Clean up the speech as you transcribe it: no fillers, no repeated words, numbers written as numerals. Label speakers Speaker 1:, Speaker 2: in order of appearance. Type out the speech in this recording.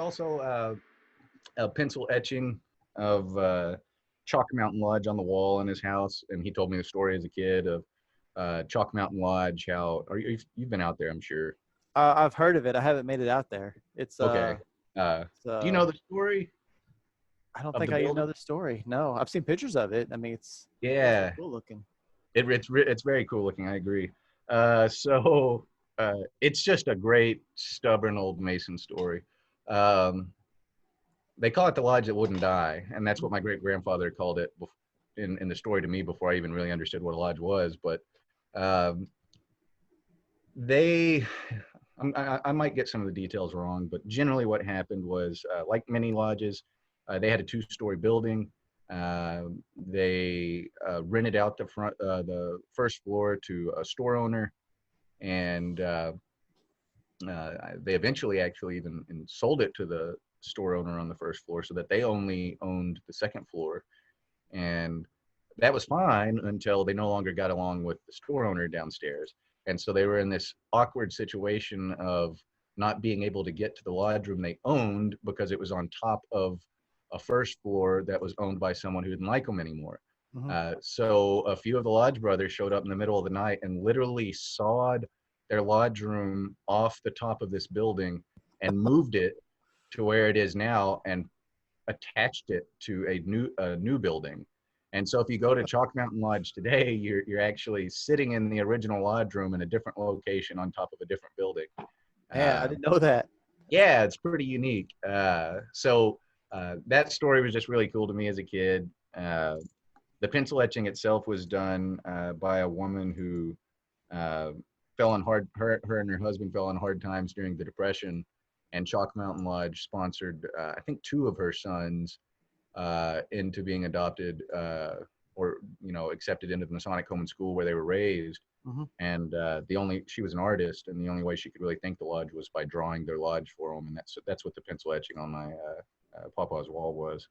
Speaker 1: also a pencil etching of Chalk Mountain Lodge on the wall in his house, and he told me the story as a kid of Chalk Mountain Lodge. How you've been out there, I'm sure.
Speaker 2: I've heard of it. I haven't made it out there.
Speaker 1: Okay.
Speaker 2: It's
Speaker 1: Do you know the story
Speaker 2: I don't
Speaker 1: of
Speaker 2: think
Speaker 1: the
Speaker 2: I even
Speaker 1: building?
Speaker 2: know the story. No, I've seen pictures of it. I mean, it's definitely
Speaker 1: Yeah,
Speaker 2: cool looking.
Speaker 1: it's very cool looking. I agree. It's just a great stubborn old Mason story. Um, they call it the lodge that wouldn't die, and that's what my great grandfather called it in the story to me before I even really understood what a lodge was. But um, they, I might get some of the details wrong, but generally what happened was, like many lodges, they had a two-story building. They rented out the first floor to a store owner, and they eventually actually even sold it to the store owner on the first floor so that they only owned the second floor. And that was fine until they no longer got along with the store owner downstairs. And so they were in this awkward situation of not being able to get to the lodge room they owned because it was on top of a first floor that was owned by someone who didn't like them anymore.
Speaker 2: Hmm.
Speaker 1: So a few of the lodge brothers showed up in the middle of the night and literally sawed their lodge room off the top of this building and moved it to where it is now and attached it to a new building. And so if you go to Chalk Mountain Lodge today, you're actually sitting in the original lodge room in a different location on top of a different building.
Speaker 2: Man, I
Speaker 1: Uh,
Speaker 2: didn't know that.
Speaker 1: yeah, it's pretty unique. That story was just really cool to me as a kid. The pencil etching itself was done by a woman who uh, fell on hard. Her and her husband fell on hard times during the Depression, and Chalk Mountain Lodge sponsored, I think, two of her sons into being adopted or accepted into the Masonic home and school where they were raised.
Speaker 2: Hmm.
Speaker 1: And the only she was an artist, and the only way she could really thank the lodge was by drawing their lodge for them, and that's what the pencil etching on my Papa's wall was.